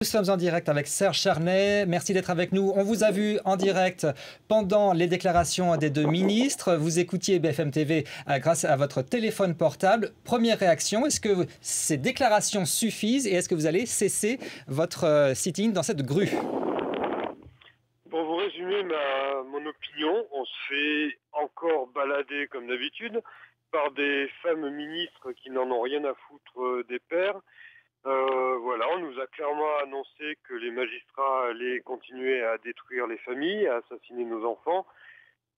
Nous sommes en direct avec Serge Charnay. Merci d'être avec nous. On vous a vu en direct pendant les déclarations des deux ministres. Vous écoutiez BFM TV grâce à votre téléphone portable. Première réaction, est-ce que ces déclarations suffisent et est-ce que vous allez cesser votre sitting dans cette grue? Pour vous résumer mon opinion, on se fait encore balader comme d'habitude par des femmes ministres qui n'en ont rien à foutre des pères. Voilà, on nous a clairement annoncé que les magistrats allaient continuer à détruire les familles, à assassiner nos enfants,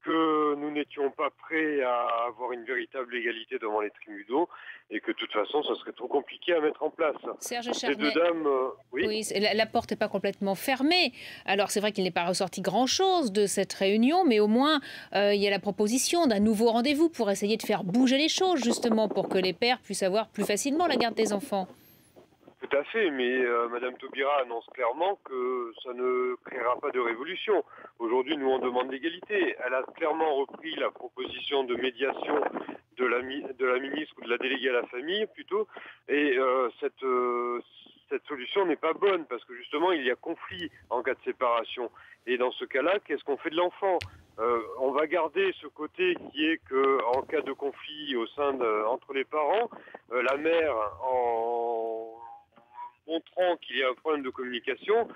que nous n'étions pas prêts à avoir une véritable égalité devant les tribunaux et que de toute façon, ça serait trop compliqué à mettre en place. Serge Ces deux Charnay, dames, oui. oui, la porte n'est pas complètement fermée. Alors c'est vrai qu'il n'est pas ressorti grand-chose de cette réunion, mais au moins il y a la proposition d'un nouveau rendez-vous pour essayer de faire bouger les choses, justement, pour que les pères puissent avoir plus facilement la garde des enfants. Tout à fait, mais Madame Taubira annonce clairement que ça ne créera pas de révolution. Aujourd'hui, nous, on demande l'égalité. Elle a clairement repris la proposition de médiation de la ministre ou de la déléguée à la famille, plutôt, et cette solution n'est pas bonne, parce que justement, il y a conflit en cas de séparation. Et dans ce cas-là, qu'est-ce qu'on fait de l'enfant? On va garder ce côté qui est qu'en cas de conflit entre les parents, la mère, en montrant qu'il y a un problème de communication,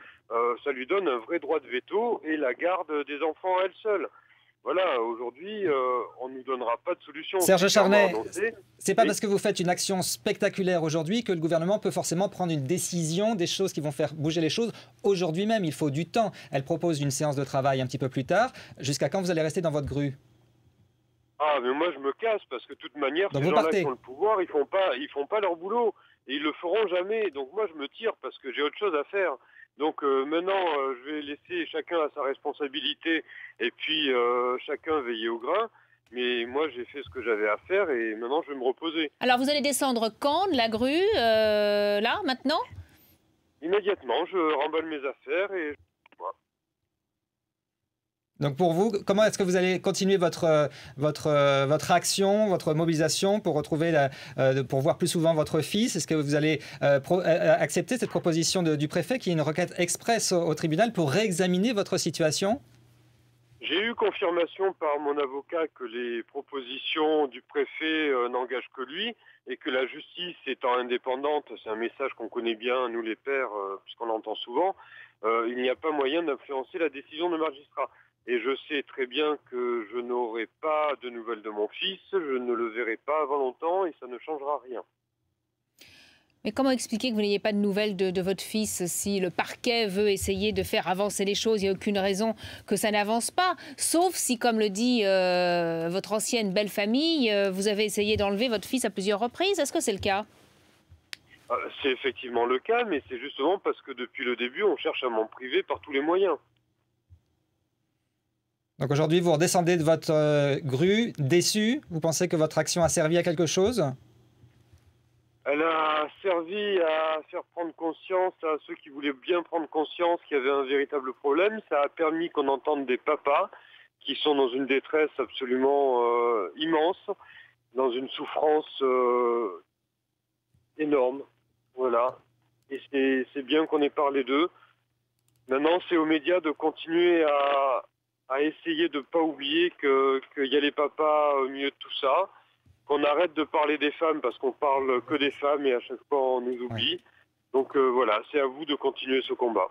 ça lui donne un vrai droit de veto et la garde des enfants à elle seule. Voilà, aujourd'hui, on ne nous donnera pas de solution. Serge Charnay, c'est pas Oui. parce que vous faites une action spectaculaire aujourd'hui que le gouvernement peut forcément prendre une décision, des choses qui vont faire bouger les choses aujourd'hui même. Il faut du temps. Elle propose une séance de travail un petit peu plus tard. Jusqu'à quand vous allez rester dans votre grue? Ah, mais moi je me casse parce que de toute manière, Donc ces vous gens-là qui partez. ont le pouvoir, ils font pas leur boulot et ils le feront jamais. Donc moi je me tire parce que j'ai autre chose à faire. Donc maintenant, je vais laisser chacun à sa responsabilité et puis chacun veiller au grain. Mais moi j'ai fait ce que j'avais à faire et maintenant je vais me reposer. Alors vous allez descendre quand de la grue, là, maintenant? Immédiatement, je remballe mes affaires et voilà. Donc pour vous, comment est-ce que vous allez continuer votre action, votre mobilisation pour pour voir plus souvent votre fils? Est-ce que vous allez accepter cette proposition du préfet qui est une requête express au tribunal pour réexaminer votre situation? J'ai eu confirmation par mon avocat que les propositions du préfet n'engagent que lui et que la justice étant indépendante, c'est un message qu'on connaît bien, nous les pères, puisqu'on l'entend souvent, il n'y a pas moyen d'influencer la décision de magistrat. Et je sais très bien que je n'aurai pas de nouvelles de mon fils, je ne le verrai pas avant longtemps et ça ne changera rien. Mais comment expliquer que vous n'ayez pas de nouvelles de votre fils si le parquet veut essayer de faire avancer les choses? Il n'y a aucune raison que ça n'avance pas. Sauf si, comme le dit votre ancienne belle famille, vous avez essayé d'enlever votre fils à plusieurs reprises. Est-ce que c'est le cas? C'est effectivement le cas, mais c'est justement parce que depuis le début, on cherche à m'en priver par tous les moyens. Donc aujourd'hui, vous redescendez de votre grue, déçu. Vous pensez que votre action a servi à quelque chose? Elle a servi à faire prendre conscience à ceux qui voulaient bien prendre conscience qu'il y avait un véritable problème. Ça a permis qu'on entende des papas qui sont dans une détresse absolument immense, dans une souffrance énorme. Voilà. Et c'est bien qu'on ait parlé d'eux. Maintenant, c'est aux médias de continuer à essayer de ne pas oublier qu'il y a les papas au milieu de tout ça, qu'on arrête de parler des femmes parce qu'on parle que des femmes et à chaque fois on nous oublie. Ouais. Donc voilà, c'est à vous de continuer ce combat.